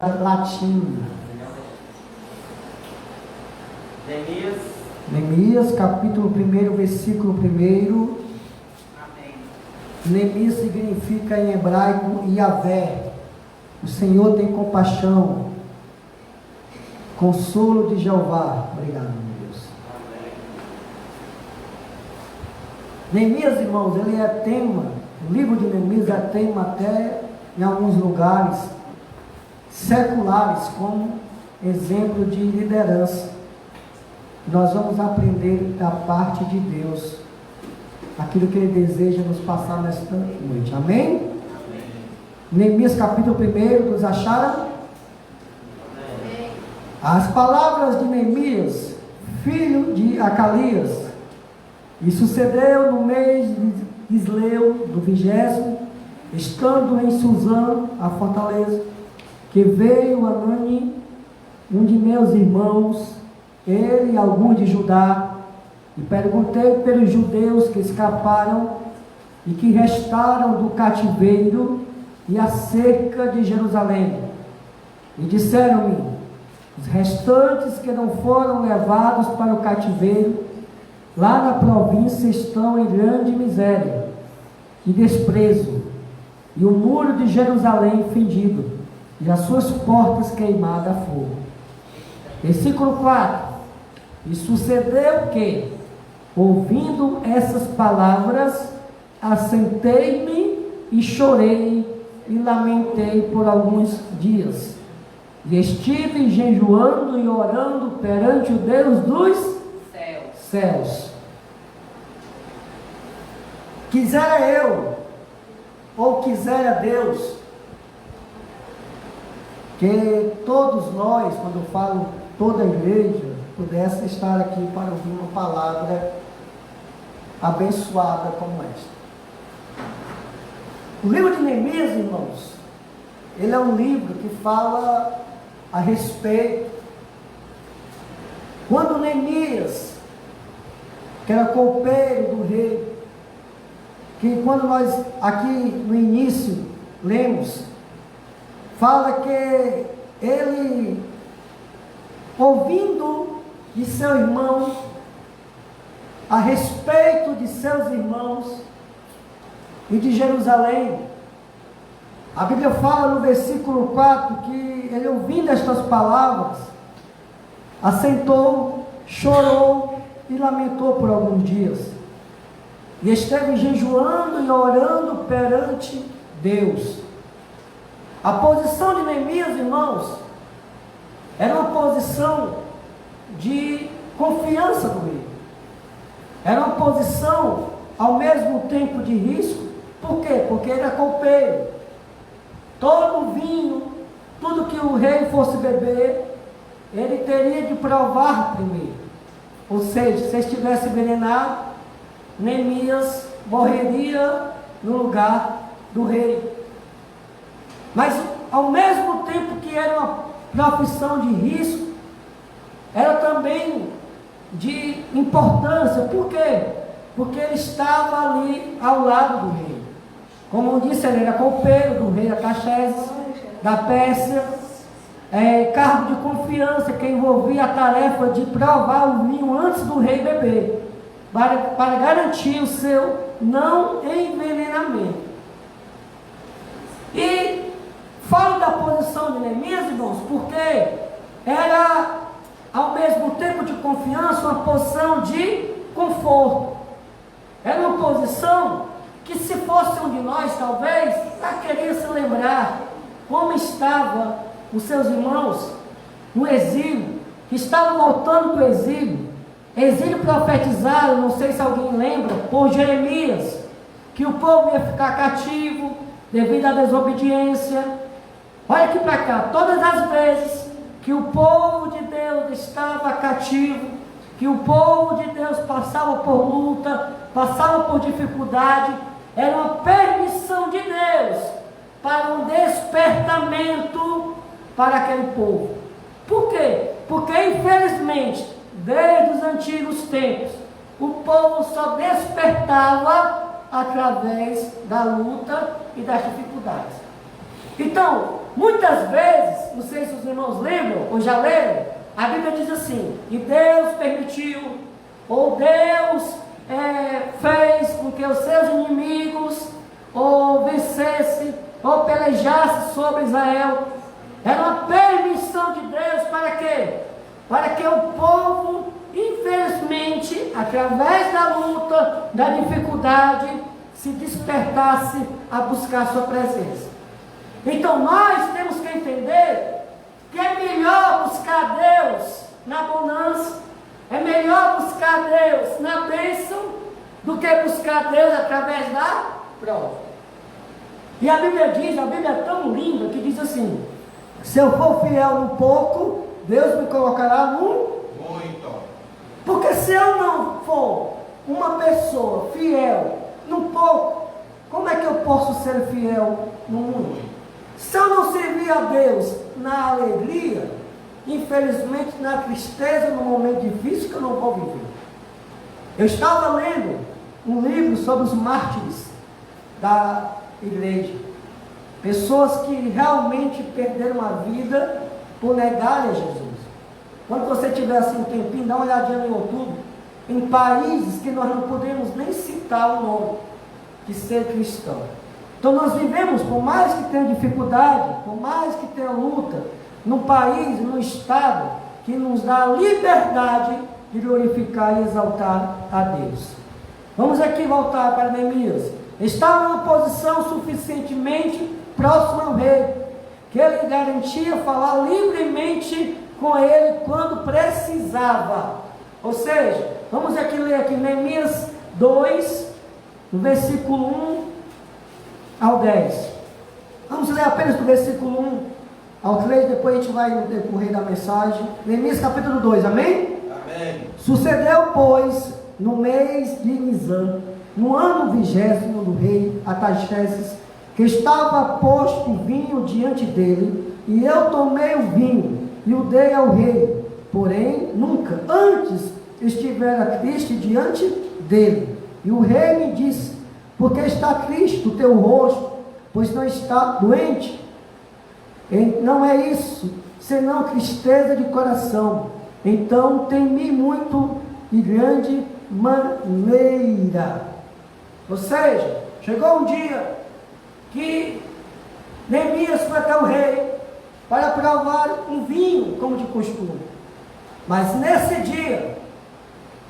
Latim. Neemias, capítulo 1, versículo 1. Amém. Neemias significa em hebraico Yahvé. O Senhor tem compaixão. Consolo de Jeová. Obrigado, meu Deus. Amém. Neemias, irmãos, ele é tema. O livro de Neemias é tema até em alguns lugares seculares, como exemplo de liderança. Nós vamos aprender da parte de Deus aquilo que Ele deseja nos passar nesta noite. Amém? Amém. Neemias capítulo 1, nos acharam? Amém. As palavras de Neemias, filho de Acalias. E sucedeu no mês de Isleu, do 20º, estando em Suzã, a fortaleza, que veio Anani, um de meus irmãos, ele e alguns de Judá, e perguntei pelos judeus que escaparam e que restaram do cativeiro e acerca de Jerusalém. E disseram-me: os restantes que não foram levados para o cativeiro, lá na província estão em grande miséria e desprezo, e o muro de Jerusalém fendido, e as suas portas queimadas a fogo. Versículo 4. E sucedeu que, ouvindo essas palavras, assentei-me e chorei e lamentei por alguns dias. E estive jejuando e orando perante o Deus dos céus. Quisera eu, ou quisera Deus, que todos nós, quando eu falo toda a igreja, pudesse estar aqui para ouvir uma palavra abençoada como esta. O livro de Neemias, irmãos, ele é um livro que fala a respeito. Quando Neemias, que era copeiro do rei, que quando nós aqui no início lemos, fala que ele, ouvindo de seu irmão, a respeito de seus irmãos e de Jerusalém, a Bíblia fala no versículo 4 que ele, ouvindo estas palavras, assentou, chorou e lamentou por alguns dias, e esteve jejuando e orando perante Deus. A posição de Neemias, irmãos, era uma posição de confiança do rei. Era uma posição ao mesmo tempo de risco. Por quê? Porque ele era copeiro. Todo vinho, tudo que o rei fosse beber, ele teria de provar primeiro. Ou seja, se estivesse envenenado, Neemias morreria no lugar do rei. Mas ao mesmo tempo que era uma profissão de risco, era também de importância. Por quê? Porque ele estava ali ao lado do rei. Como eu disse, ele era copeiro do rei Artaxerxes, da Pérsia, cargo de confiança que envolvia a tarefa de provar o vinho antes do rei beber, para garantir o seu não envenenamento. E falo da posição de Neemias, irmãos, porque era ao mesmo tempo de confiança, uma posição de conforto. Era uma posição que, se fosse um de nós, talvez, já queria se lembrar como estavam os seus irmãos no exílio, que estavam voltando do exílio profetizado, não sei se alguém lembra, por Jeremias, que o povo ia ficar cativo devido à desobediência. Olha aqui para cá, todas as vezes que o povo de Deus estava cativo, que o povo de Deus passava por luta, passava por dificuldade, era uma permissão de Deus para um despertamento para aquele povo. Por quê? Porque infelizmente, desde os antigos tempos, o povo só despertava através da luta e das dificuldades. Então, muitas vezes, não sei se os irmãos lembram ou já leram, a Bíblia diz assim: e Deus permitiu, ou Deus fez com que os seus inimigos ou vencesse, ou pelejasse sobre Israel. Era uma permissão de Deus para quê? Para que o povo, infelizmente, através da luta, da dificuldade, se despertasse a buscar a sua presença. Então nós temos que entender que é melhor buscar Deus na bonança, é melhor buscar Deus na bênção, do que buscar Deus através da prova. E a Bíblia diz, a Bíblia é tão linda que diz assim: se eu for fiel no pouco, Deus me colocará no muito. Porque se eu não for uma pessoa fiel no pouco, como é que eu posso ser fiel no muito? Se eu não servir a Deus na alegria, infelizmente na tristeza, no momento difícil que eu não vou viver. Eu estava lendo um livro sobre os mártires da igreja, pessoas que realmente perderam a vida por negarem a Jesus. Quando você tiver assim um tempinho, dá uma olhadinha no YouTube, em países que nós não podemos nem citar o nome de ser cristão. Então nós vivemos, por mais que tenha dificuldade, por mais que tenha luta, num país, num estado que nos dá a liberdade de glorificar e exaltar a Deus. Vamos aqui voltar para Neemias. Estava numa posição suficientemente próxima ao rei, que ele garantia falar livremente com ele quando precisava. Ou seja, vamos aqui ler aqui Neemias 2, no versículo 1 ao 10. Vamos ler apenas do versículo 1 ao 3, depois a gente vai no decorrer da mensagem. Neemias capítulo 2, amém? Amém. Sucedeu, pois, no mês de Nisan, no ano 20º do rei Artaxerxes, que estava posto vinho diante dele, e eu tomei o vinho e o dei ao rei, porém nunca antes estivera triste diante dele. E o rei me disse: porque está triste o teu rosto, pois não está doente? E não é isso, senão tristeza de coração. Então temi muito e grande maneira. Ou seja, chegou um dia que Neemias foi até o rei para provar um vinho, como de costume. Mas nesse dia,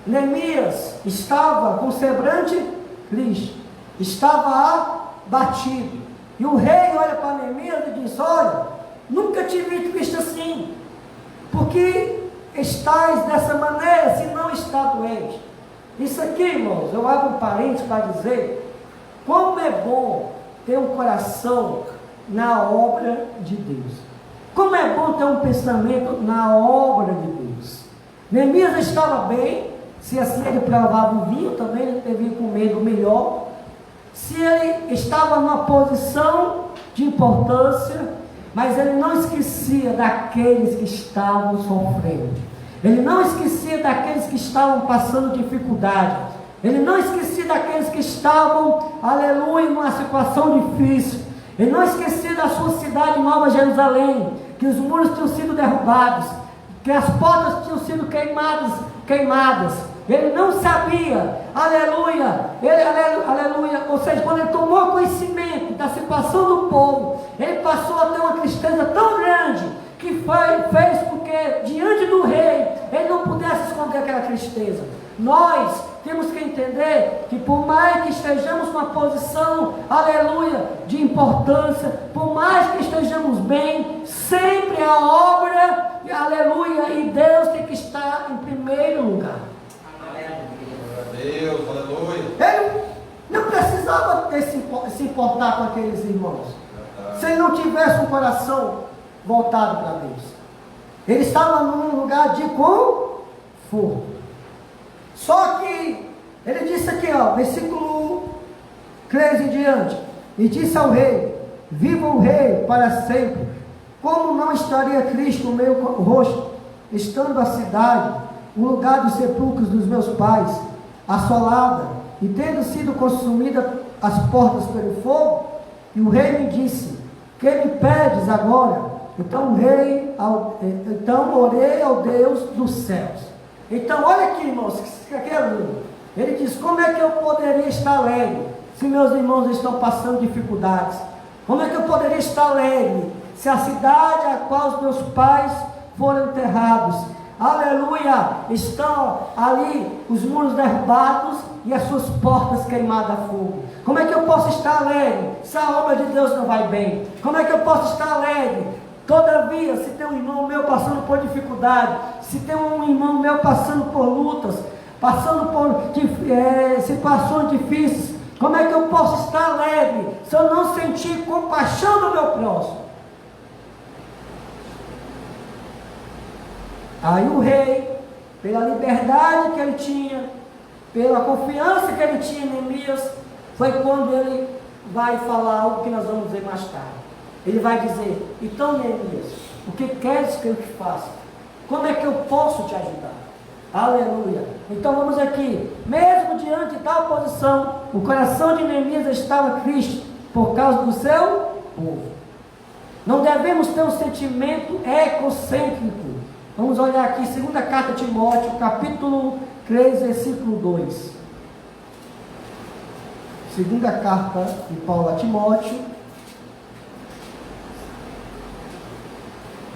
Neemias estava com semblante triste, estava abatido. E o rei olha para Neemias e diz: olha, nunca te vi triste assim, porque estás dessa maneira, se não está doente. Isso aqui, irmãos, eu abro um parênteses para dizer como é bom ter um coração na obra de Deus. Como é bom ter um pensamento na obra de Deus. Neemias estava bem, se assim ele provava o vinho, também ele devia comer do melhor. Se ele estava numa posição de importância, mas ele não esquecia daqueles que estavam sofrendo. Ele não esquecia daqueles que estavam passando dificuldade. Ele não esquecia daqueles que estavam, aleluia, numa situação difícil. Ele não esquecia da sua cidade, Nova Jerusalém, que os muros tinham sido derrubados, que as portas tinham sido queimadas. Ele não sabia, aleluia, aleluia, ou seja, quando ele tomou conhecimento da situação do povo, ele passou a ter uma tristeza tão grande, que fez com que, diante do rei, ele não pudesse esconder aquela tristeza. Nós temos que entender que por mais que estejamos numa posição, aleluia, de importância, por mais que estejamos bem, sempre a obra, aleluia, e Deus tem que estar em primeiro lugar. Deus, aleluia. Ele não precisava se importar com aqueles irmãos, se ele não tivesse um coração voltado para Deus. Ele estava num lugar de conforto. Só que ele disse aqui, ó, versículo 13 em diante: e disse ao rei: viva o rei para sempre. Como não estaria triste o meu rosto, estando a cidade, o lugar dos sepulcros dos meus pais, assolada, e tendo sido consumida as portas pelo fogo? E o rei me disse: Que me pedes agora? Então orei ao Deus dos céus. Então olha aqui, irmãos, ele diz, como é que eu poderia estar alegre se meus irmãos estão passando dificuldades? Como é que eu poderia estar alegre se a cidade a qual os meus pais foram enterrados, aleluia, estão ali os muros derrubados e as suas portas queimadas a fogo? Como é que eu posso estar alegre se a obra de Deus não vai bem? Como é que eu posso estar alegre? Todavia, se tem um irmão meu passando por dificuldade, se tem um irmão meu passando por lutas, passando por situações difíceis, como é que eu posso estar alegre se eu não sentir compaixão do meu próximo? Aí o rei, pela liberdade que ele tinha, pela confiança que ele tinha em Neemias, foi quando ele vai falar algo que nós vamos ver mais tarde. Ele vai dizer, então Neemias, o que queres que eu te faça? Como é que eu posso te ajudar? Aleluia. Então vamos aqui, mesmo diante da oposição, o coração de Neemias estava triste por causa do seu povo. Não devemos ter um sentimento egocêntrico. Vamos olhar aqui, segunda carta de Timóteo, capítulo 3, versículo 2. Segunda carta de Paulo a Timóteo,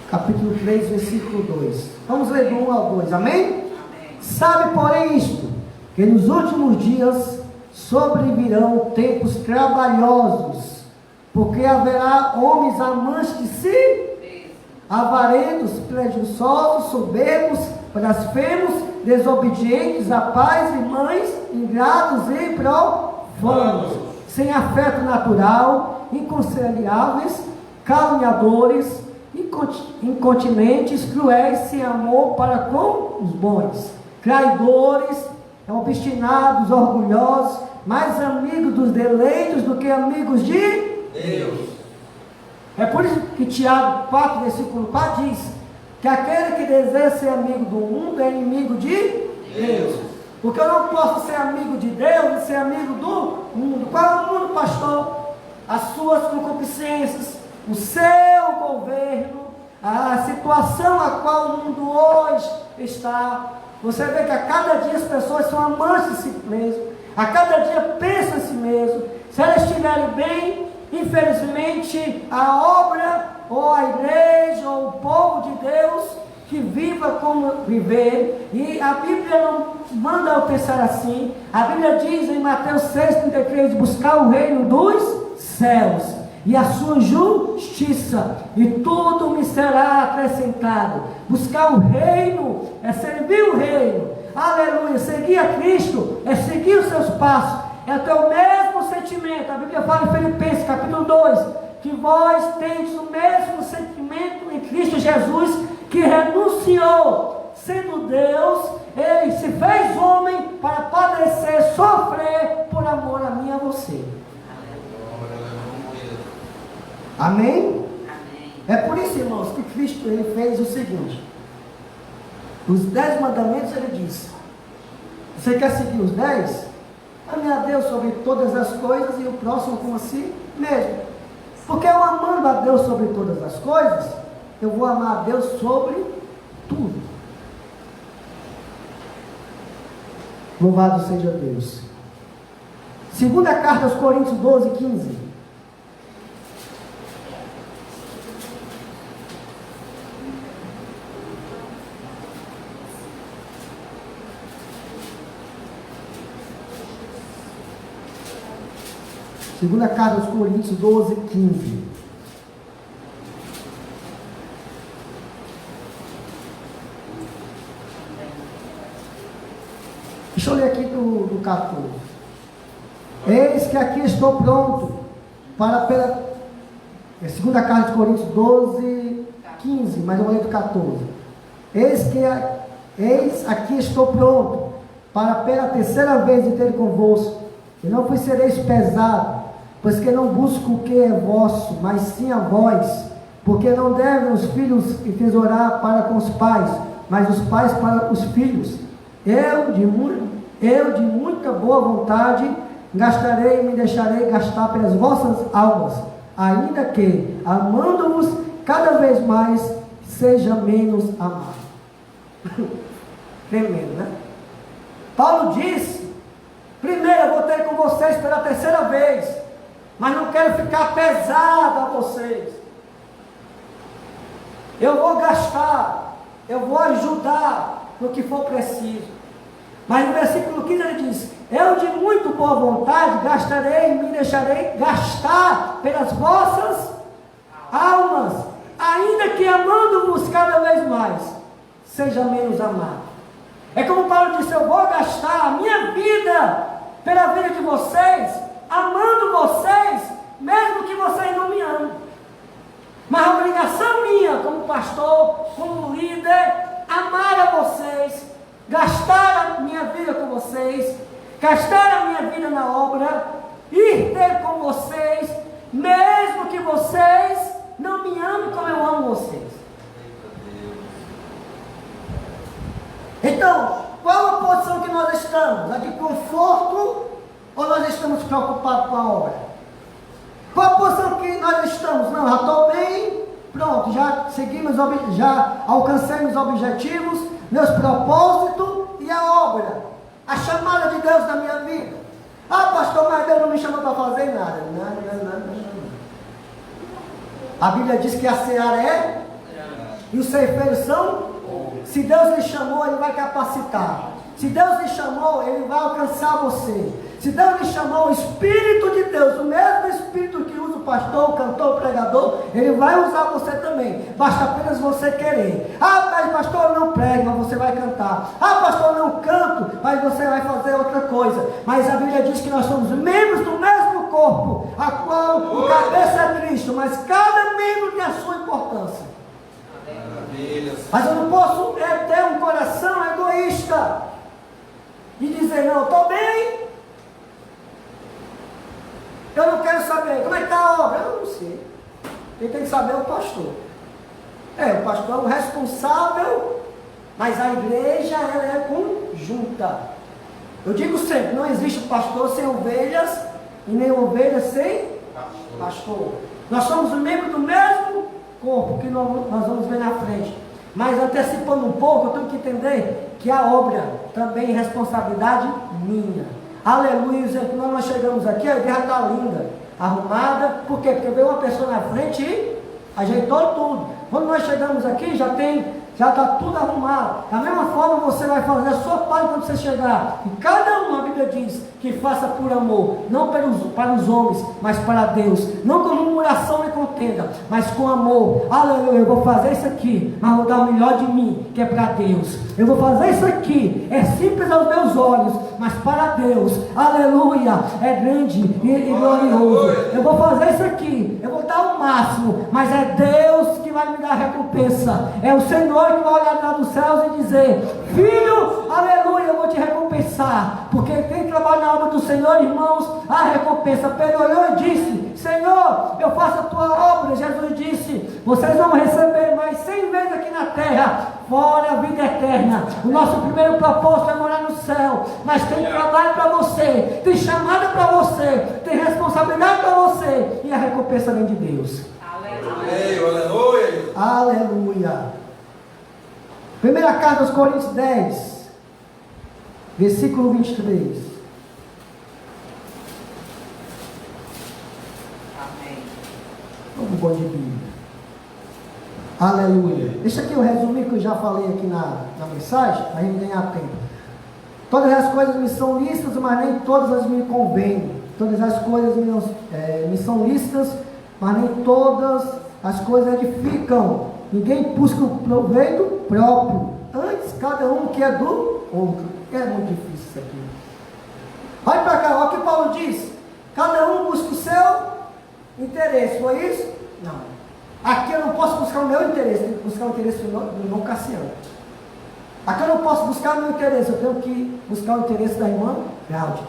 capítulo 3, versículo 2. Vamos ler do 1 ao 2, amém? Amém. Sabe, porém, isto, que nos últimos dias sobrevirão tempos trabalhosos, porque haverá homens amantes de si, avarentos, prejuiciosos, soberbos, blasfemos, desobedientes a pais e mães, ingratos e profanos, sem afeto natural, inconciliáveis, caluniadores, incontinentes, cruéis, sem amor para com os bons, traidores, obstinados, orgulhosos, mais amigos dos deleitos do que amigos de Deus. É por isso que Tiago 4, versículo 4 diz que aquele que deseja ser amigo do mundo é inimigo de Deus. Porque eu não posso ser amigo de Deus e ser amigo do mundo. Qual é o mundo, pastor? As suas concupiscências, o seu governo, a situação a qual o mundo hoje está. Você vê que a cada dia as pessoas são amantes de si mesmo, a cada dia pensam em si mesmo. Se elas estiverem bem, infelizmente a obra, ou a igreja, ou o povo de Deus, que viva como viver. E a Bíblia não manda eu pensar assim. A Bíblia diz em Mateus 6,33, buscar o reino dos céus e a sua justiça, e tudo me será acrescentado. Buscar o reino é servir o reino, aleluia. Seguir a Cristo é seguir os seus passos, é ter o mesmo sentimento. A Bíblia fala em Filipenses capítulo 2, que vós tendes o mesmo sentimento em Cristo Jesus, que renunciou, sendo Deus, ele se fez homem para padecer, sofrer por amor a mim e a você. Amém? Amém. É por isso, irmãos, que Cristo ele fez o seguinte: os 10 mandamentos ele disse: você quer seguir os 10? Ame a Deus sobre todas as coisas e o próximo como a si mesmo. Porque eu amando a Deus sobre todas as coisas, eu vou amar a Deus sobre tudo. Louvado seja Deus. Segunda carta aos Coríntios 12, 15. Segunda carta aos Coríntios 12, 15. Deixa eu ler aqui do 14. Eis que aqui estou pronto para segunda carta aos Coríntios 12, 15, mas eu vou ler do 14. Eis aqui estou pronto para pela terceira vez de ter convosco, e não vos sereis pesado, pois que não busco o que é vosso, mas sim a vós, porque não devem os filhos entesourar para com os pais, mas os pais para os filhos. Eu de muita boa vontade gastarei e me deixarei gastar pelas vossas almas, ainda que, amando-vos cada vez mais, seja menos amado. Tremendo, né? Paulo disse: primeiro eu vou ter com vocês pela terceira vez, mas não quero ficar pesado a vocês. Eu vou gastar, eu vou ajudar no que for preciso. Mas no versículo 15 ele diz: eu de muito boa vontade gastarei, me deixarei gastar pelas vossas almas, ainda que amando-vos cada vez mais, seja menos amado. É como Paulo disse: eu vou gastar a minha vida pela vida de vocês, amando vocês, mesmo que vocês não me amem. Mas a obrigação minha, como pastor, como líder, amar a vocês, gastar a minha vida com vocês, gastar a minha vida na obra, ir ter com vocês, mesmo que vocês não me amem como eu amo vocês. Então, qual a posição que nós estamos? A de conforto ou nós estamos preocupados com a obra? Qual a posição que nós estamos? Não, já estou bem, pronto, já seguimos, já alcancemos os objetivos, meus propósitos e a obra, a chamada de Deus na minha vida. Ah, pastor, mas Deus não me chamou para fazer nada. Não. A Bíblia diz que a seara é e os ceifeiros são. Se Deus lhe chamou, Ele vai capacitar. Se Deus lhe chamou, Ele vai alcançar você. Se Deus lhe chamou, o Espírito de Deus, o mesmo Espírito que usa o pastor, o cantor, o pregador, Ele vai usar você também. Basta apenas você querer. Ah, mas pastor, eu não prego, mas você vai cantar. Ah, pastor, eu não canto, mas você vai fazer outra coisa. Mas a Bíblia diz que nós somos membros do mesmo corpo, a qual o cabeça é Cristo, mas cada membro tem a sua importância. Mas eu não posso ter um coração egoísta e dizer: não, eu estou bem, eu não quero saber como é que está a obra. Eu não sei. Quem tem que saber é o pastor. O pastor é o responsável, mas a igreja ela é conjunta. Eu digo sempre: não existe pastor sem ovelhas e nem ovelha sem pastor. Nós somos membros do mesmo corpo que nós vamos ver na frente. Mas antecipando um pouco, eu tenho que entender que a obra também é responsabilidade minha. Aleluia. Exemplo, nós chegamos aqui, a igreja está linda, arrumada. Por quê? Porque veio uma pessoa na frente e ajeitou tudo. Quando nós chegamos aqui, já está tudo arrumado. Da mesma forma você vai fazer a sua parte quando você chegar. E cada um, a Bíblia diz, que faça por amor, não para os homens, mas para Deus. Não com murmuração nem contenda, mas com amor. Aleluia, eu vou fazer isso aqui, mas vou dar o melhor de mim, que é para Deus. Eu vou fazer isso aqui, é simples aos meus olhos, mas para Deus, aleluia, é grande e glorioso. Eu vou fazer isso aqui, eu vou dar o máximo, mas é Deus que vai me dar a recompensa. É o Senhor que vai olhar lá dos céus e dizer: filho, aleluia, eu vou te recompensar, porque quem trabalha na obra do Senhor, irmãos, a recompensa. Pedro olhou e disse: Senhor, eu faço a tua obra. Jesus disse: vocês vão receber mais 100 vezes aqui na terra, fora a vida eterna. O nosso primeiro propósito é morar no céu, mas tem trabalho para você, tem chamada para você, tem responsabilidade para você, e a recompensa vem de Deus. Aleluia. Aleluia. Primeira carta aos Coríntios 10, versículo 23. Amém. Vamos bom de Bíblia. Aleluia. Deixa aqui eu resumir que eu já falei aqui na mensagem, para a gente ganhar tempo. Todas as coisas me são lícitas, mas nem todas as me convêm. Todas as coisas me são lícitas, mas nem todas as coisas edificam. Ninguém busca o proveito próprio, antes cada um que é do outro. É muito difícil isso aqui. Olha para cá, olha o que Paulo diz: cada um busca o seu interesse. Foi isso? Não. Aqui eu não posso buscar o meu interesse, tenho que buscar o interesse do irmão Cassiano. Aqui eu não posso buscar o meu interesse, eu tenho que buscar o interesse da irmã Cláudia.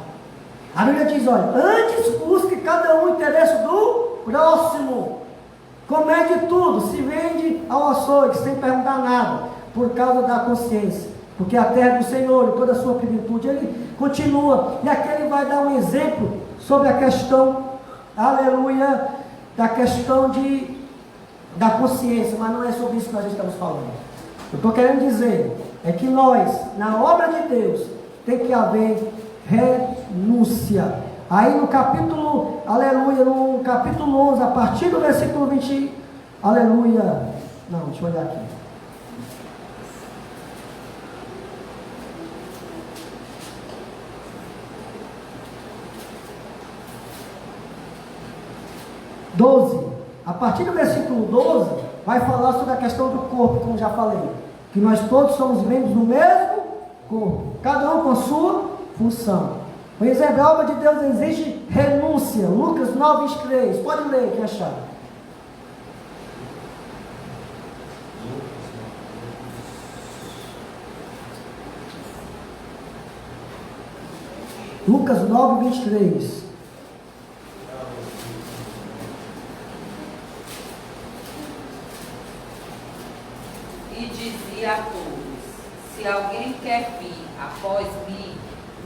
A Bíblia diz: olha, antes busque cada um o interesse do próximo. Comede tudo, se vende ao açougue, sem perguntar nada, por causa da consciência. Porque a terra é do Senhor, e toda a sua plenitude. Ele continua, e aqui ele vai dar um exemplo sobre a questão, aleluia, da questão da consciência, mas não é sobre isso que nós estamos falando. Eu estou querendo dizer é que nós, na obra de Deus, tem que haver renúncia. Aí no capítulo, aleluia, no capítulo 11, a partir do versículo 20, aleluia, não, deixa eu olhar aqui. A partir do versículo 12, vai falar sobre a questão do corpo, como já falei. Que nós todos somos membros do mesmo corpo, cada um com a sua função. Por exemplo, a obra de Deus exige renúncia. Lucas 9, 23. Pode ler, quem achar. Lucas 9, 23. E dizia a todos: se alguém quer vir após mim,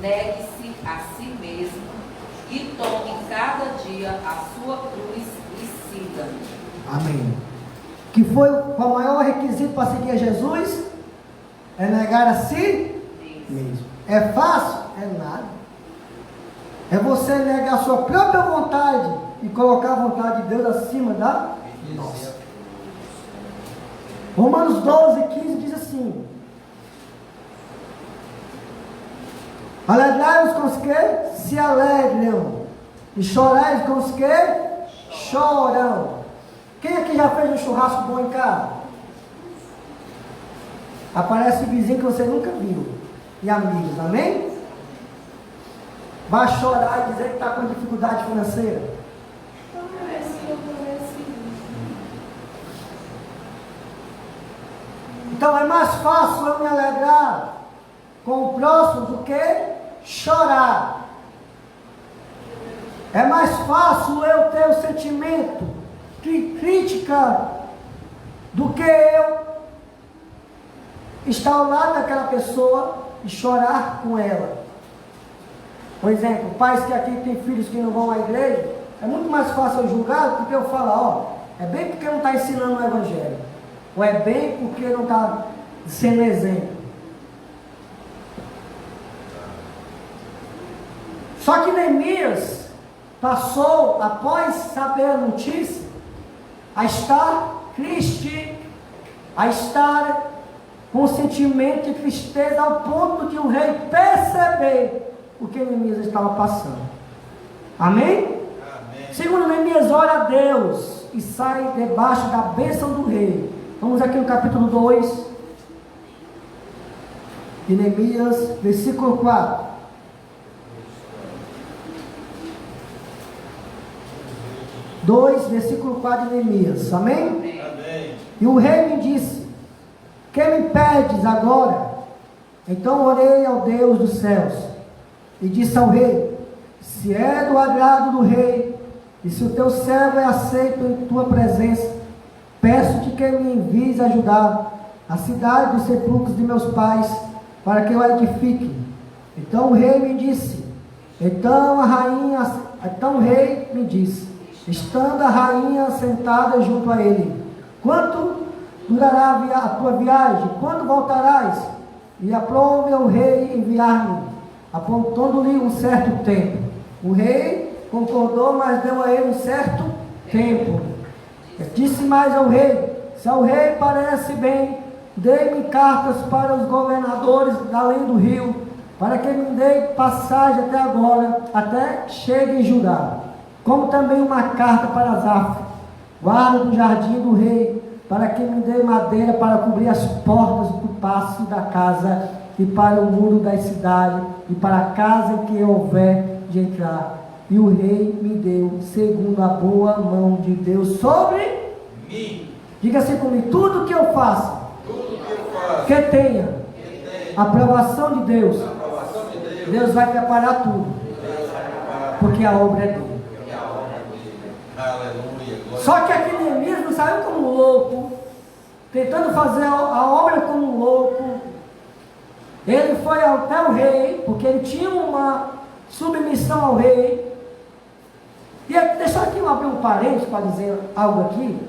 negue-se a si mesmo e tome cada dia a sua cruz e siga-me. Amém. Que foi o maior requisito para seguir a Jesus? É negar a si mesmo. É fácil? É nada. É você negar a sua própria vontade e colocar a vontade de Deus acima da nossa. Romanos 12, 15 diz assim: alegrai-vos com os que se alegram, e chorai com os que choram. Quem aqui já fez um churrasco bom em casa? Aparece o vizinho que você nunca viu, e amigos, amém? Vai chorar e dizer que está com dificuldade financeira. Então é mais fácil eu me alegrar com o próximo do que chorar. É mais fácil eu ter o sentimento de crítica do que eu estar ao lado daquela pessoa e chorar com ela. Por exemplo, pais que aqui têm filhos que não vão à igreja, é muito mais fácil eu julgar do que eu falar, ó, é bem porque não está ensinando o evangelho, ou é bem porque não está sendo exemplo. Só que Neemias passou, após saber a notícia, a estar triste, a estar com um sentimento de tristeza, ao ponto de o rei perceber o que Neemias estava passando. Amém? Amém. Segundo Neemias, ora a Deus e sai debaixo da bênção do rei. Vamos aqui no capítulo 2 de Neemias, versículo 4. Versículo 4 de Neemias. Amém? Amém. E o rei me disse: que me pedes agora? Então orei ao Deus dos céus e disse ao rei: se é do agrado do rei, e se o teu servo é aceito em tua presença, peço-te que me envies ajudar a cidade dos sepulcros de meus pais, para que eu a edifique. Então o rei me disse, então o rei me disse, estando a rainha sentada junto a ele: quanto durará a tua viagem? Quando voltarás? E aprove ao rei enviar-me, apontando-lhe um certo tempo. O rei concordou, mas deu a ele um certo tempo. Disse mais ao rei: se ao rei parece bem, dê-me cartas para os governadores além do rio, para que me dê passagem até agora, até chegue em Judá. Como também uma carta para Asaf, guarda do jardim do rei, para que me dê madeira para cobrir as portas do pátio da casa, e para o muro da cidade, e para a casa em que houver de entrar. E o rei me deu, segundo a boa mão de Deus, sobre mim. Diga assim comigo: tudo que eu faço, que tenha aprovação de Deus, Deus vai preparar tudo, porque a obra é dele. Só que aquele Neemias não saiu como louco, tentando fazer a obra como louco. Ele foi até o rei, porque ele tinha uma submissão ao rei. E deixar aqui eu abrir um parênteses para dizer algo aqui.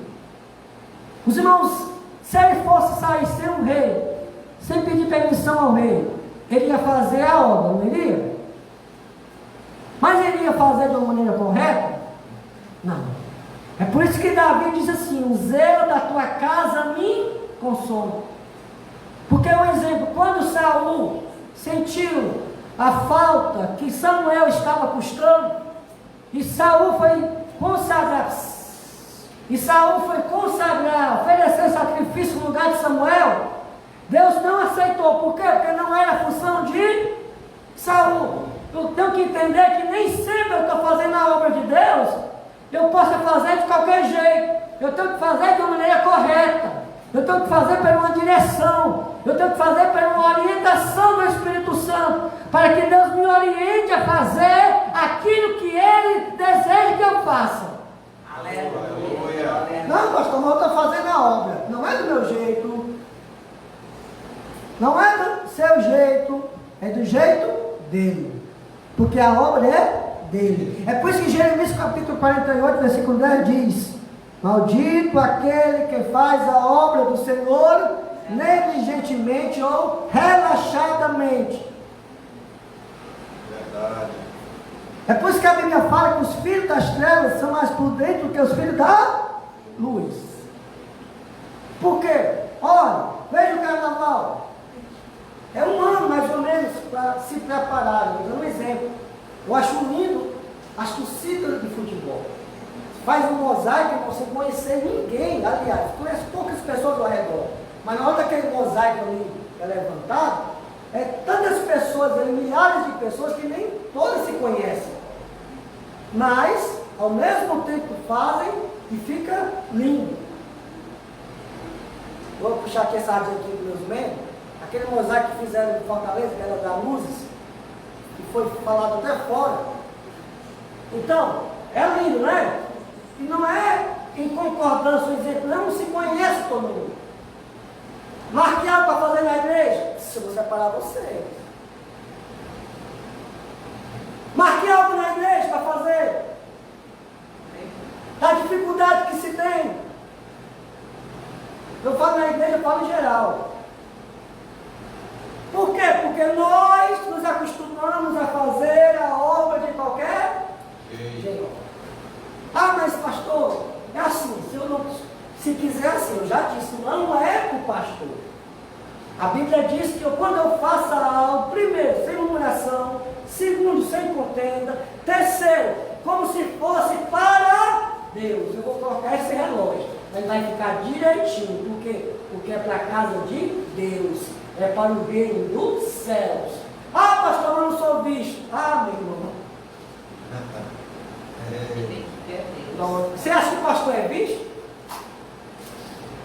Os irmãos, se ele fosse sair sem um rei, sem pedir permissão ao rei, ele ia fazer a obra, não iria? Mas ele ia fazer de uma maneira correta? Não. É por isso que Davi diz assim: o zelo da tua casa me consome. Porque um exemplo, quando Saul sentiu a falta que Samuel estava custando, e Saul foi consagrar, oferecer sacrifício no lugar de Samuel, Deus não aceitou. Por quê? Porque não era a função de Saul. Eu tenho que entender que nem sempre eu estou fazendo a obra de Deus, eu posso fazer de qualquer jeito. Eu tenho que fazer de uma maneira correta. Eu tenho que fazer por uma direção. Eu tenho que fazer por uma orientação do Espírito Santo, para que Deus me oriente a fazer aquilo que Ele deseja que eu faça. Aleluia. Não, pastor, mas eu estou fazendo a obra. Não é do meu jeito. Não é do seu jeito. É do jeito dele. Porque a obra é dele. É por isso que Jeremias capítulo 48, versículo 10 diz: maldito aquele que faz a obra do Senhor negligentemente ou relaxadamente. Verdade. É por isso que a Bíblia fala que os filhos das trevas são mais prudentes do que os filhos da luz. Por quê? Olha, veja o carnaval. É um ano mais ou menos para se preparar. Vou dar um exemplo. Eu acho lindo as torcidas de futebol. Faz um mosaico e você conhecer ninguém. Aliás, conhece poucas pessoas ao redor. Mas na hora daquele mosaico ali é levantado, é tantas pessoas, milhares de pessoas que nem todas se conhecem. Mas, ao mesmo tempo fazem e fica lindo. Vou puxar aqui essa arte aqui dos meus membros. Aquele mosaico que fizeram em Fortaleza, que era da Luzes, que foi falado até fora. Então, é lindo, né? E não é em concordância, dizer que não se conhece todo mundo. Marque algo para fazer na igreja. Se eu vou separar você. Marque algo na igreja para fazer. Da dificuldade que se tem. Eu falo na igreja, eu falo em geral. Por quê? Porque nós nos acostumamos a fazer a obra de qualquer jeito. Ah, mas pastor, é assim, se quiser assim, eu já disse, não é para o pastor. A Bíblia diz que quando eu faço algo, primeiro, sem murmuração, segundo, sem contenda, terceiro, como se fosse para Deus. Eu vou colocar esse relógio, ele vai ficar direitinho. Por quê? Porque é para a casa de Deus, é para o reino dos céus. Ah, pastor, eu não sou visto. Ah, meu irmão. Você acha que o pastor é visto?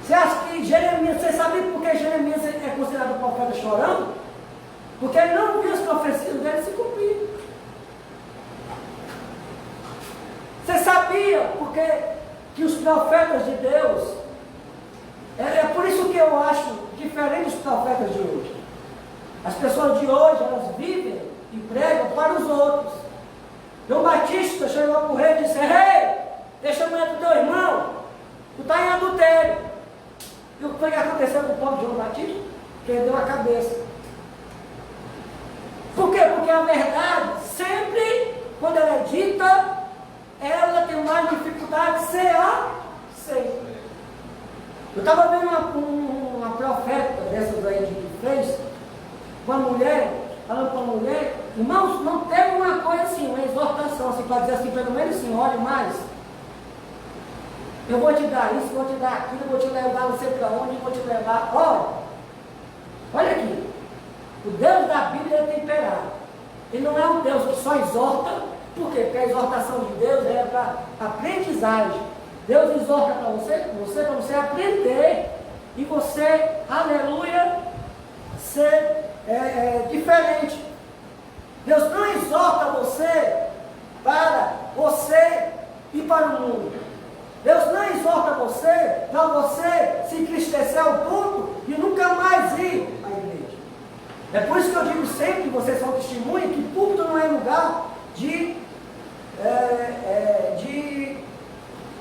Você acha que Jeremias, você sabe por que Jeremias é considerado profeta chorando? Porque ele não viu as profecias dele se cumprir. Você sabia porque que os profetas de Deus, é por isso que eu acho diferente dos profetas de hoje. As pessoas de hoje, elas vivem e pregam para os outros. João Batista chegou para o rei e disse: rei, deixa a mulher do teu irmão, tu está em adultério. E o que foi que aconteceu com o povo de João Batista? Perdeu a cabeça. Por quê? Porque a verdade, sempre, quando ela é dita, ela tem mais dificuldade de ser aceita. Eu estava vendo uma profeta dessas aí de fez, uma mulher, falando com uma mulher, irmãos, não teve uma coisa assim, uma exortação, assim, para dizer assim, pelo menos assim, olhe mais. Eu vou te dar isso, vou te dar aquilo, vou te levar não sei para onde, vou te levar. Olha aqui. O Deus da Bíblia é temperado. Ele não é um Deus que só exorta. Por quê? Porque a exortação de Deus é para aprendizagem. Deus exorta para você aprender. E você, aleluia, ser diferente. Deus não exorta você para você ir para o mundo. Deus não exorta você para você se entristecer ao ponto de nunca mais ir à igreja. É por isso que eu digo sempre que vocês são testemunhas que púlpito não é lugar de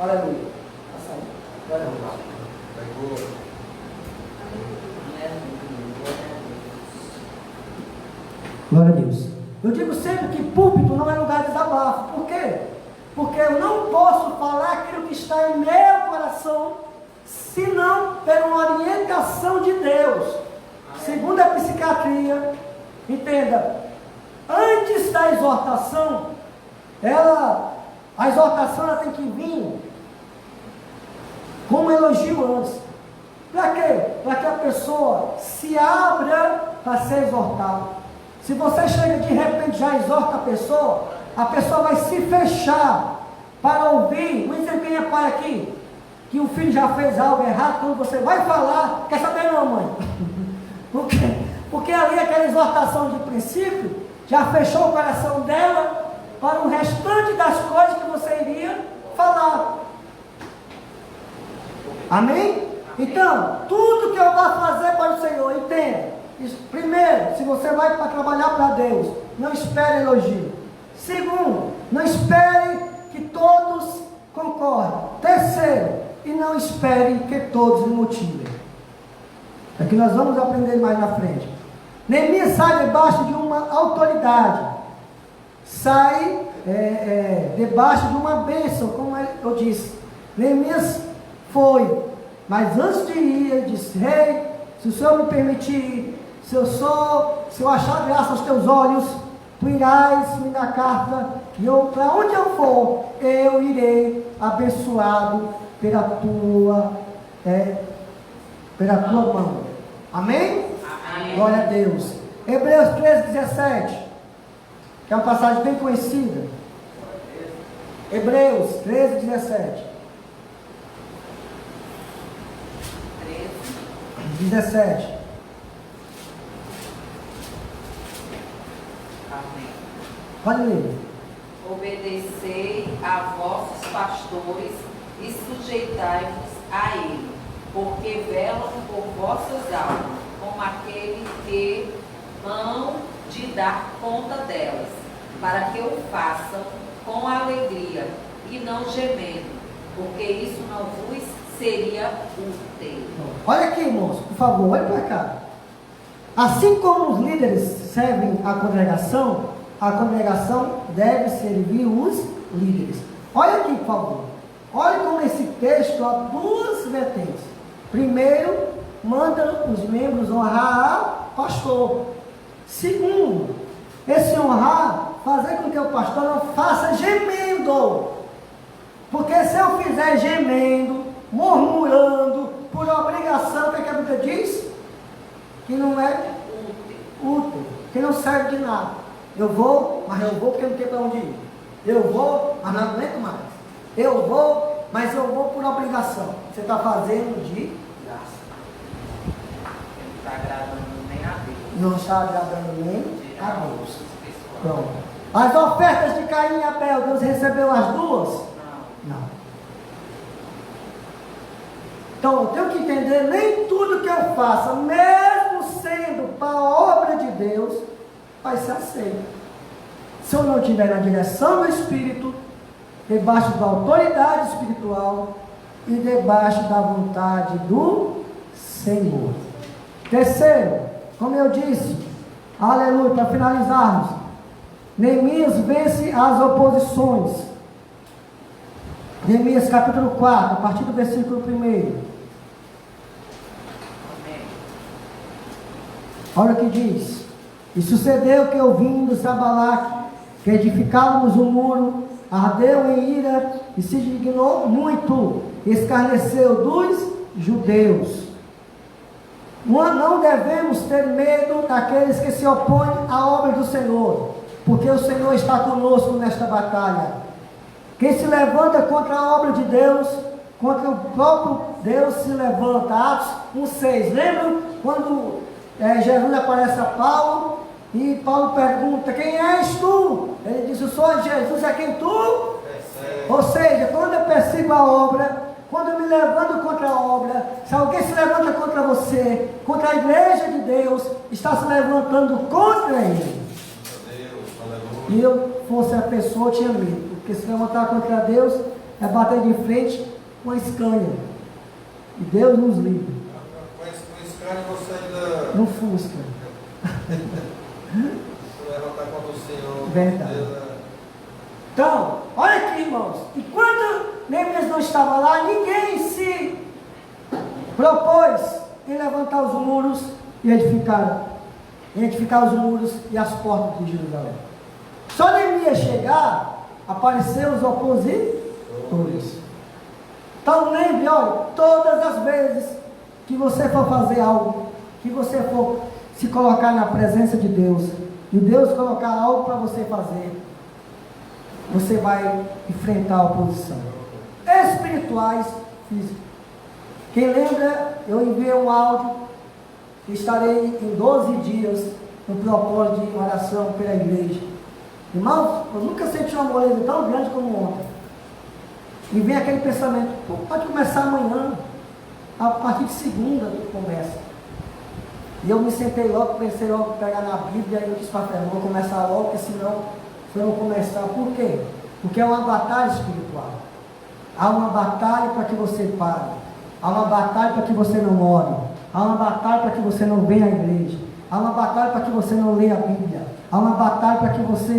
Aleluia. Passa aí. Glória a Deus. Glória a Deus. Eu digo sempre que púlpito não é lugar de desabafo. Por quê? Porque eu não posso falar aquilo que está em meu coração, senão pela uma orientação de Deus. Segundo a psiquiatria, entenda, antes da exortação, a exortação ela tem que vir como elogio antes. Para quê? Para que a pessoa se abra para ser exortada. Se você chega de repente já exorta a pessoa vai se fechar para ouvir. Não sei quem é pai aqui, que o filho já fez algo errado, quando você vai falar, quer saber não, mãe? Por quê? Porque ali aquela exortação de princípio já fechou o coração dela para o restante das coisas que você iria falar. Amém? Então, tudo que eu vou fazer para o Senhor, entenda. Primeiro, se você vai para trabalhar para Deus, não espere elogio. Segundo, não espere que todos concordem. Terceiro, e não espere que todos lhe motivem. É que nós vamos aprender mais na frente. Neemias sai debaixo de uma autoridade, sai debaixo de uma bênção, como eu disse. Neemias foi, mas antes de ir, ele disse: rei, se o Senhor me permitir, se eu achar graça aos teus olhos, tu irás me dar carta, e para onde eu for, eu irei abençoado pela tua mão. Amém? Amém. Glória a Deus. Hebreus 13:17, que é uma passagem bem conhecida. Hebreus 13:17. 17. Amém. Pode ler. Obedecei a vossos pastores e sujeitai-vos a ele, porque velam por vossas almas, como aquele que hão de dar conta delas, para que o façam com alegria e não gemendo, porque isso não vos seria útil. Olha aqui, irmãos, por favor, olha para cá. Assim como os líderes servem a congregação deve servir os líderes. Olha aqui, por favor. Olha como esse texto há duas vertentes. Primeiro, manda os membros honrar o pastor. Segundo, esse honrar, fazer com que o pastor não faça gemendo. Porque se eu fizer gemendo, murmurando, por obrigação, o que a Bíblia diz? Que não é útil, que não serve de nada. Eu vou, mas eu vou porque não tem para onde ir. Eu vou, mas não aguento mais. Eu vou, mas eu vou por obrigação. Você está fazendo de graça. Não está agradando nem a Deus. Não está agradando nem a Deus. Pronto. As ofertas de Caim e Abel, Deus recebeu as duas? Não. Então eu tenho que entender, nem tudo que eu faça, mesmo sendo para a obra de Deus, vai ser aceito. Se eu não estiver na direção do Espírito, debaixo da autoridade espiritual e debaixo da vontade do Senhor. Terceiro, como eu disse, aleluia, para finalizarmos, Neemias vence as oposições. Neemias capítulo 4, a partir do versículo 1. Olha o que diz: e sucedeu que, ouvindo Sabalaque que edificávamos o muro, ardeu em ira e se indignou muito, escarneceu dos judeus. Não devemos ter medo daqueles que se opõem à obra do Senhor, porque o Senhor está conosco nesta batalha. Quem se levanta contra a obra de Deus, contra o próprio Deus se levanta. Atos 1:6. Lembram quando Jesus aparece a Paulo e Paulo pergunta: quem és tu? Ele diz: eu sou Jesus, é quem tu? Ou seja, quando eu persigo a obra, quando eu me levanto contra a obra, se alguém se levanta contra você, contra a igreja de Deus, está se levantando contra ele. E eu fosse a pessoa, eu tinha medo, porque se levantar contra Deus é bater de frente com a Scania. E Deus nos livre. Com a Scania você ainda... No Fusca. levantar contra o Senhor. Verdade. Deus, Então, olha aqui, irmãos. Enquanto Neemias não estava lá, ninguém se propôs em levantar os muros e edificar os muros e as portas de Jerusalém. Só Neemias chegar, apareceram os opositores. Então lembre, olha, todas as vezes que você for fazer algo, que você for se colocar na presença de Deus, e Deus colocar algo para você fazer, você vai enfrentar a oposição. Espirituais, físicos. Quem lembra, eu enviei um áudio, estarei em 12 dias no propósito de oração pela igreja. Irmãos, eu nunca senti uma moleza tão grande como ontem. E vem aquele pensamento, pode começar amanhã, a partir de segunda começa. E eu me sentei logo, pensei logo pegar na Bíblia, e eu disse para a Fernanda, vou começar logo, porque senão eu não vou começar. Por quê? Porque é uma batalha espiritual. Há uma batalha para que você pare. Há uma batalha para que você não ore. Há uma batalha para que você não venha à igreja. Há uma batalha para que você não leia a Bíblia. Há uma batalha para que você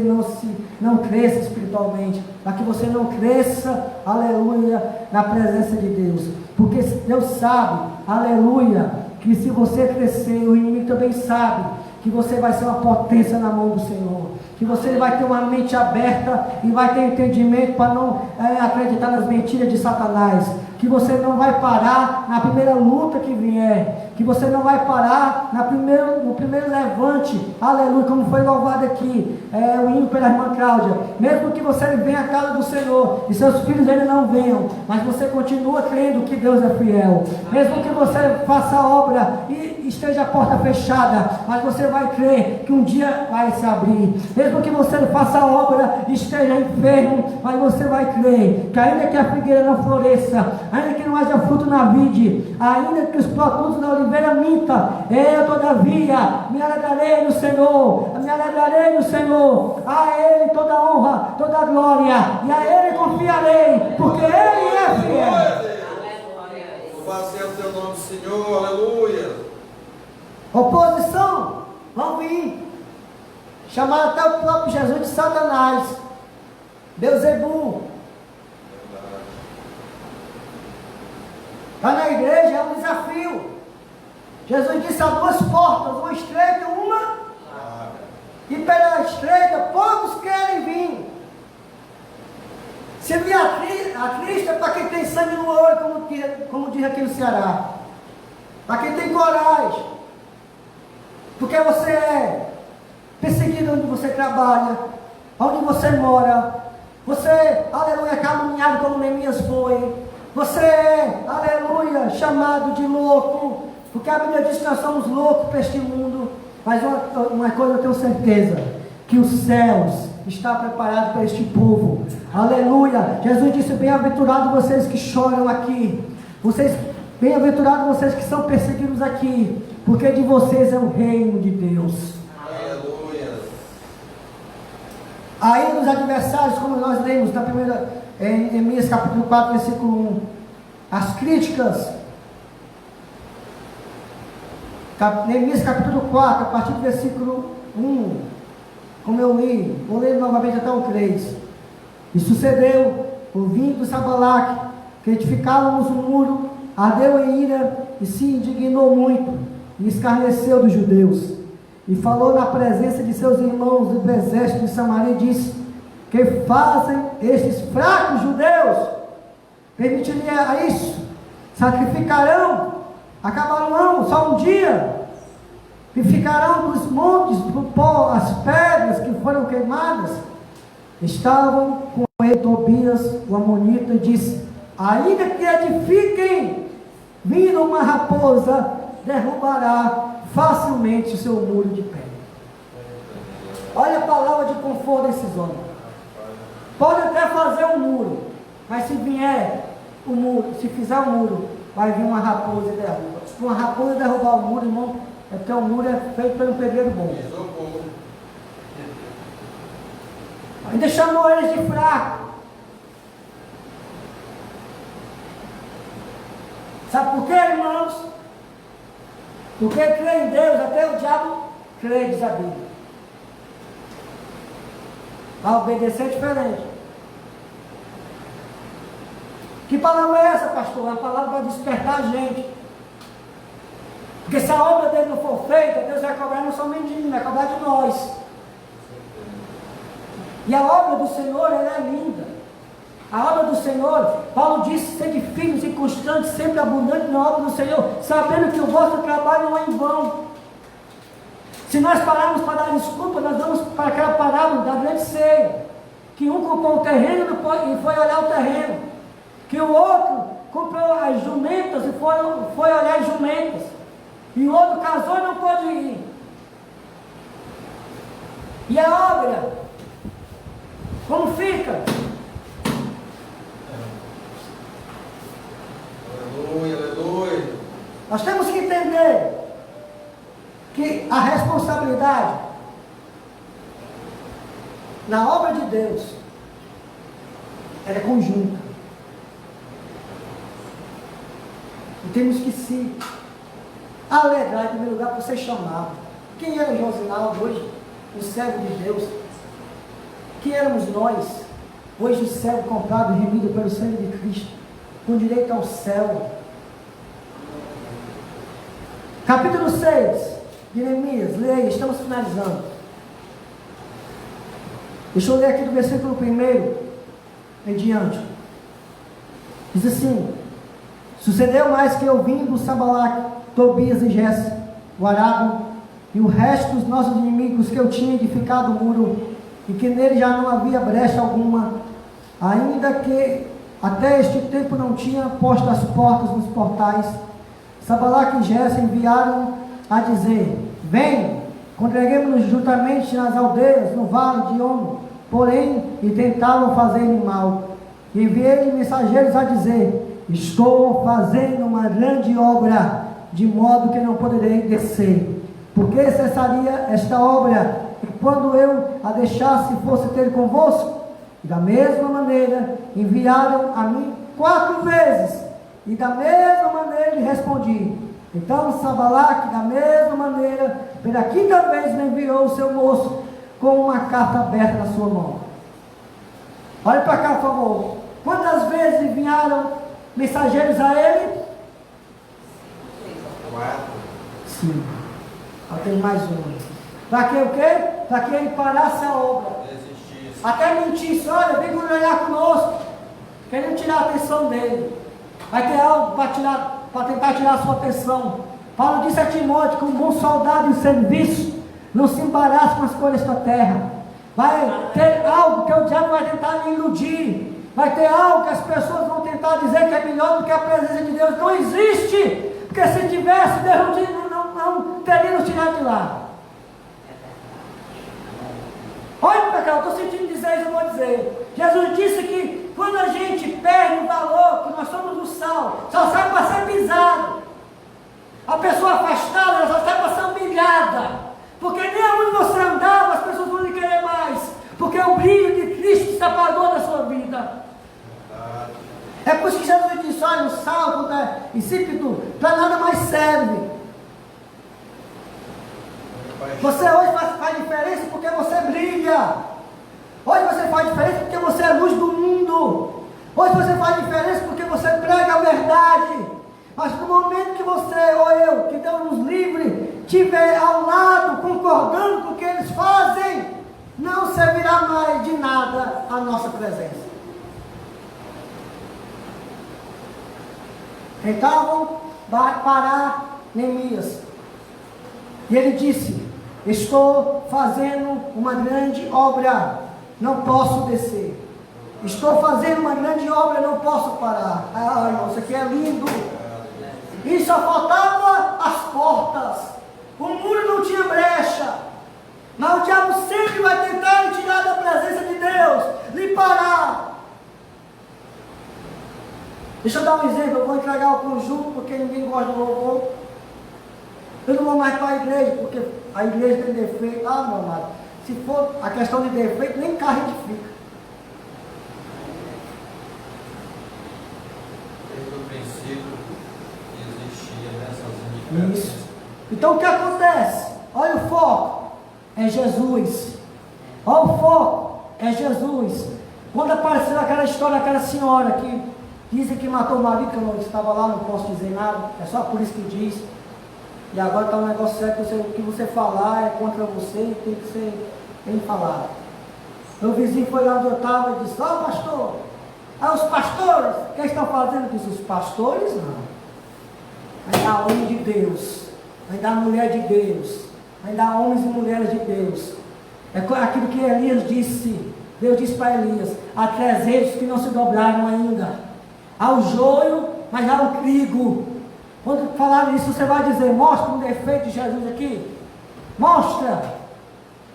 não cresça espiritualmente. Para que você não cresça, aleluia, na presença de Deus. Porque Deus sabe, aleluia, que se você crescer, o inimigo também sabe que você vai ser uma potência na mão do Senhor. Que você vai ter uma mente aberta e vai ter entendimento para não acreditar nas mentiras de Satanás. Que você não vai parar na primeira luta que vier. Que você não vai parar no primeiro levante. Aleluia, como foi louvado aqui, o hino pela irmã Cláudia. Mesmo que você venha à casa do Senhor e seus filhos ainda não venham, mas você continua crendo que Deus é fiel. Mesmo que você faça a obra e esteja a porta fechada, mas você vai crer que um dia vai se abrir. Mesmo que você faça a obra e esteja enfermo, mas você vai crer que ainda que a figueira não floresça, ainda que não haja fruto na vide, ainda que os produtos da oliveira minta, eu todavia me alegrarei no Senhor, a Ele toda honra, toda glória, e a Ele confiarei, porque Ele é fiel. Louvado seja o teu nome, Senhor, aleluia. Oposição, vão vir. Chamaram até o próprio Jesus de Satanás, Beelzebul. Está na igreja, é um desafio. Jesus disse: há duas portas, uma estreita e uma. E pela estreita poucos querem vir. Se vir a Cristo é para quem tem sangue no olho, como diz aqui no Ceará. Para quem tem coragem. Porque você é perseguido onde você trabalha, onde você mora. Você, aleluia, é caluniado como Neemias foi. Você é, aleluia, chamado de louco. Porque a Bíblia diz que nós somos loucos para este mundo. Mas uma coisa eu tenho certeza, que os céus estão preparados para este povo. Aleluia. Jesus disse: bem-aventurados vocês que choram aqui. Bem-aventurados vocês que são perseguidos aqui, porque de vocês é o reino de Deus. Aleluia. Aí nos adversários, como nós lemos na primeira, em Neemias capítulo 4, versículo 1, as críticas. Neemias capítulo 4, a partir do versículo 1, como eu li, vou ler novamente até o 3. E sucedeu, ouvindo Sabalaque, que edificávamos um muro, ardeu em ira e se indignou muito, e escarneceu dos judeus, e falou na presença de seus irmãos do exército de Samaria, e disse: que fazem estes fracos judeus? Permitiria isso? Sacrificarão? Acabarão só um dia? E ficarão dos montes do pó as pedras que foram queimadas? Estavam com ele Tobias, o amonita, e disse: ainda que edifiquem, vindo uma raposa, derrubará facilmente o seu muro de pedra. Olha a palavra de conforto desses homens. Pode até fazer um muro, mas se vier o muro, se fizer o muro, vai vir uma raposa e derruba. Se uma raposa derrubar o muro, irmão, é porque o muro é feito pelo pedreiro bom. Ainda chamou eles de fraco. Sabe por quê, irmãos? Porque crê em Deus, até o diabo crê, diz a Bíblia. Vai obedecer diferente. Que palavra é essa, pastor? É uma palavra para despertar a gente. Porque se a obra dele não for feita, Deus vai cobrar não somente de mim, vai cobrar de nós. E a obra do Senhor, ela é linda. A obra do Senhor, Paulo disse, sede firmes e constantes, sempre abundantes na obra do Senhor, sabendo que o vosso trabalho não é em vão. Se nós pararmos para dar desculpa, nós vamos para aquela parábola da grande ceia, que um comprou o terreno e foi olhar o terreno, que o outro comprou as jumentas e foi olhar as jumentas, e o outro casou e não pôde ir. E a obra, como fica? Aleluia, aleluia. Nós temos que entender que a responsabilidade na obra de Deus ela é conjunta. E temos que se alegrar, em primeiro lugar, por ser chamado. Quem era Josinaldo hoje? O servo de Deus. Quem éramos nós? Hoje o servo comprado e remido pelo sangue de Cristo, com direito ao céu. Capítulo 6 de Neemias, leia, estamos finalizando. Deixa eu ler aqui do versículo 1 em diante. Diz assim: sucedeu mais que ouvindo Sabalaque, Tobias e Gesse, o Arábio, e o resto dos nossos inimigos, que eu tinha edificado o muro, e que nele já não havia brecha alguma, ainda que até este tempo não tinha posto as portas nos portais. Sabalaque e Gesse enviaram a dizer: vem, congreguemos-nos juntamente nas aldeias, no vale de Ono. Porém, e tentavam fazer-lhe mal. Enviei-lhe mensageiros a dizer: estou fazendo uma grande obra, de modo que não poderei descer. Porque cessaria esta obra, e quando eu a deixasse, fosse ter convosco? E da mesma maneira, enviaram a mim 4 vezes, e da mesma maneira lhe respondi. Então Sabalaque, da mesma maneira, pela 5ª vez, me enviou o seu moço, com uma carta aberta na sua mão. Olha para cá, por favor. Quantas vezes enviaram mensageiros a ele? 4. 5. Tem mais um. Para que o quê? Para que ele parasse a obra. Desistisse. Até mentisse: olha, vem olhar conosco. Querendo tirar a atenção dele. Vai ter algo para tentar tirar a sua atenção. Paulo disse a Timóteo que um bom soldado em serviço não se embaraça com as coisas da terra. Vai ter algo que o diabo vai tentar lhe iludir. Vai ter algo que as pessoas vão tentar dizer que é melhor do que a presença de Deus. Não existe. Porque se tivesse, Deus não teria nos tirado de lá. Olha para cá, eu estou sentindo dizer isso, eu vou dizer. Jesus disse que quando a gente perde o valor, que nós somos o sal, só sai para ser pisado. A pessoa afastada, ela só sai para ser humilhada. Porque nem onde você andava, as pessoas vão lhe querer mais. Porque o brilho de Cristo se apagou da sua vida. É por isso que Jesus disse: olha, o sal, quando é insípido, para nada mais serve. Você hoje faz diferença porque você brilha. Hoje você faz diferença porque você é luz do mundo. Hoje você faz diferença porque você prega a verdade. Mas no momento que você ou eu, que Deus nos livre, estiver ao lado, concordando com o que eles fazem, não servirá mais de nada a nossa presença. Tentavam parar Neemias. E ele disse: estou fazendo uma grande obra, não posso descer. Estou fazendo uma grande obra, não posso parar. Ah, irmão, isso aqui é lindo. E só faltava as portas. O muro não tinha brecha. Mas o diabo sempre vai tentar lhe tirar da presença de Deus, lhe parar. Deixa eu dar um exemplo. Eu vou entregar o conjunto porque ninguém gosta do louvor. Eu não vou mais para a igreja porque a igreja tem defeito. Ah, meu amado, se for a questão de defeito, nem carro edifica. Desde o princípio. Então o que acontece? Olha o foco, é Jesus. Olha o foco, é Jesus. Quando apareceu aquela história daquela senhora que dizem que matou o marido, que eu não estava lá, não posso dizer nada, é só por isso que diz. E agora está um negócio sério, o que você falar é contra você, tem que ser bem falado. Meu vizinho foi lá onde eu estava e disse: ó, pastor, os pastores, o que estão fazendo? Eu disse: os pastores não. Vai dar homem de Deus, vai dar mulher de Deus, vai dar homens e mulheres de Deus. É aquilo que Elias disse, Deus disse para Elias: há 300 que não se dobraram ainda. Há o joio, mas há o trigo. Quando falar isso, você vai dizer: mostra um defeito de Jesus aqui. Mostra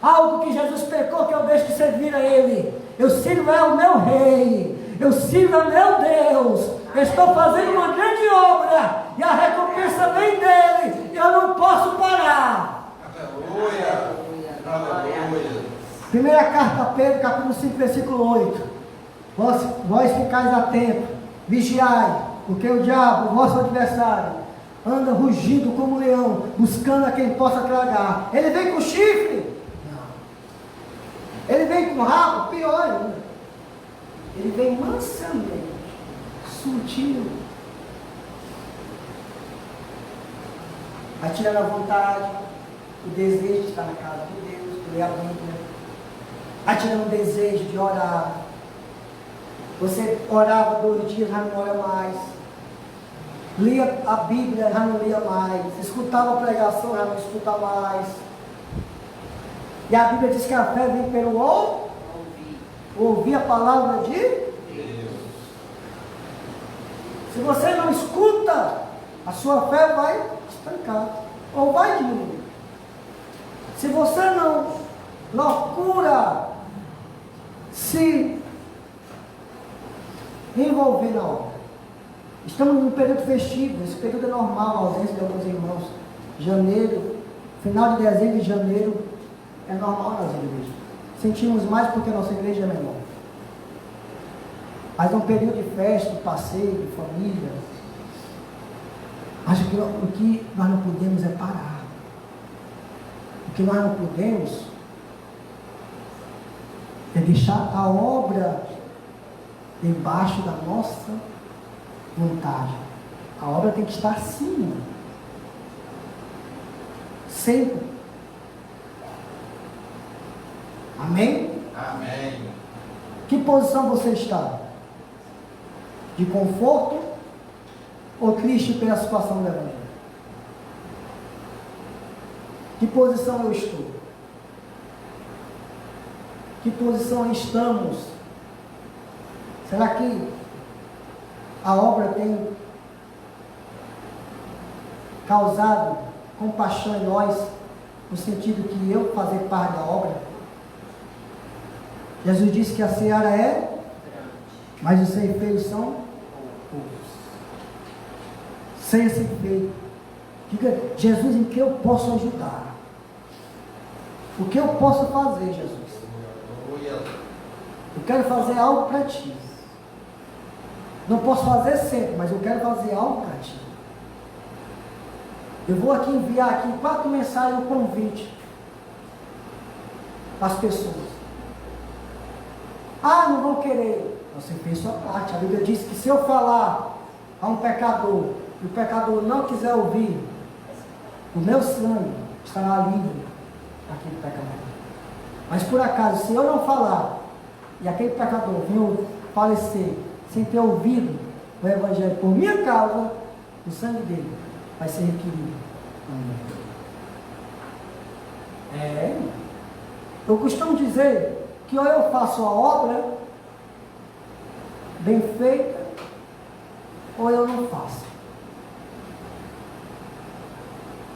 algo que Jesus pecou, que eu deixo de servir a Ele. Eu sirvo o meu Rei. Eu sirvo a meu Deus. Eu estou fazendo uma grande obra. E a recompensa vem dEle. Eu não posso parar. Aleluia. Aleluia. Primeira carta a Pedro, capítulo 5, versículo 8. Vós ficais atentos, vigiai, porque o diabo, vosso adversário, anda rugindo como um leão, buscando a quem possa tragar. Ele vem com chifre? Não. Ele vem com rabo? Pior ainda. Ele vem mansamente, sutil. Vai tirando a vontade, o desejo de estar na casa de Deus, de ler a Bíblia. Vai tirando o desejo de orar. Você orava 2 dias, já não ora mais. Lia a Bíblia, já não lia mais. Escutava a pregação, já não escuta mais. E a Bíblia diz que a fé vem pelo ouvir a palavra de Deus. Se você não escuta, a sua fé vai estancar ou vai diminuir. Se você não procura se envolver na obra. Estamos num período festivo, esse período é normal, a ausência de alguns irmãos. Janeiro, final de dezembro e janeiro é normal nas igrejas. Sentimos mais porque a nossa igreja é menor. Mas é um período de festa, de passeio, de família. Acho que o que nós não podemos é parar. O que nós não podemos é deixar a obra debaixo da nossa vontade. A obra tem que estar acima. Sempre. Amém? Amém. Que posição você está? De conforto ou triste pela situação do Evangelho? Que posição eu estou? Que posição estamos? Será que a obra tem causado compaixão em nós, no sentido que eu fazer parte da obra? Jesus disse que a seara é, mas os ceifeiros são poucos. Sem esse feito. Diga: Jesus, em que eu posso ajudar? O que eu posso fazer, Jesus? Eu quero fazer algo para ti. Não posso fazer sempre, mas eu quero fazer algo para ti. Eu vou aqui enviar aqui 4 mensagens, um convite para as pessoas. Ah, não vão querer. Você fez sua parte. A Bíblia diz que se eu falar a um pecador, e o pecador não quiser ouvir, o meu sangue estará livre daquele pecador. Mas por acaso, se eu não falar, e aquele pecador vir falecer sem ter ouvido o Evangelho por minha causa, o sangue dele vai ser requerido. Eu costumo dizer que ou eu faço a obra bem feita, ou eu não faço.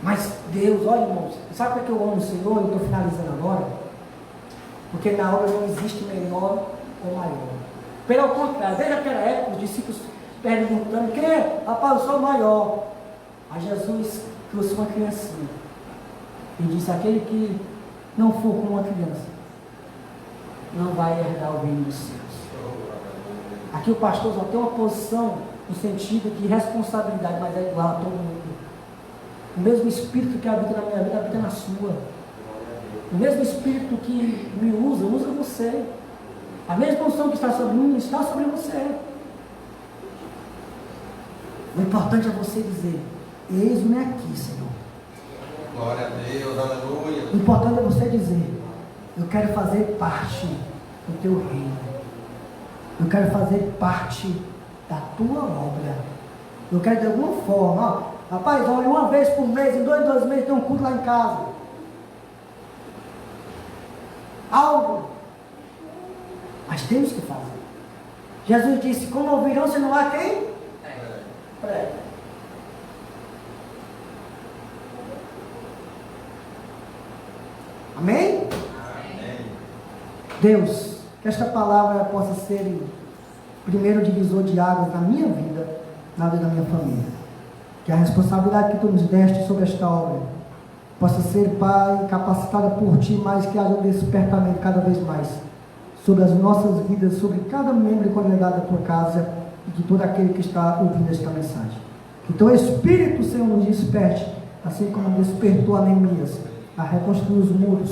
Mas Deus, olha, irmãos, sabe por que eu amo o Senhor? Eu estou finalizando agora. Porque na obra não existe menor ou maior. Pelo contrário, desde aquela época, os discípulos perguntando: quem é? Rapaz, eu sou o maior. Aí Jesus trouxe uma criancinha e disse: aquele que não for como uma criança não vai herdar o reino dos céus. Aqui o pastor só tem uma posição no sentido de responsabilidade, mas é igual a todo mundo. O mesmo Espírito que habita na minha vida, habita na sua. O mesmo Espírito que me usa, usa você. A mesma unção que está sobre mim, está sobre você. O importante é você dizer: eis-me aqui, Senhor. Glória a Deus, aleluia. O importante é você dizer: eu quero fazer parte do teu reino. Eu quero fazer parte da tua obra. Eu quero de alguma forma, rapaz, olha, uma vez por mês, em dois meses, tem um culto lá em casa. Algo. Mas temos que fazer. Jesus disse: como ouvirão se não há quem? Prega. Amém? Amém. Deus, que esta palavra possa ser o primeiro divisor de águas na minha vida, na vida da minha família. Que a responsabilidade que tu nos deste sobre esta obra possa ser, Pai, capacitada por ti, mas que haja um despertamento cada vez mais sobre as nossas vidas, sobre cada membro e comunidade da tua casa e de todo aquele que está ouvindo esta mensagem. Que teu Espírito, Senhor, nos desperte, assim como despertou a Neemias, a reconstruir os muros,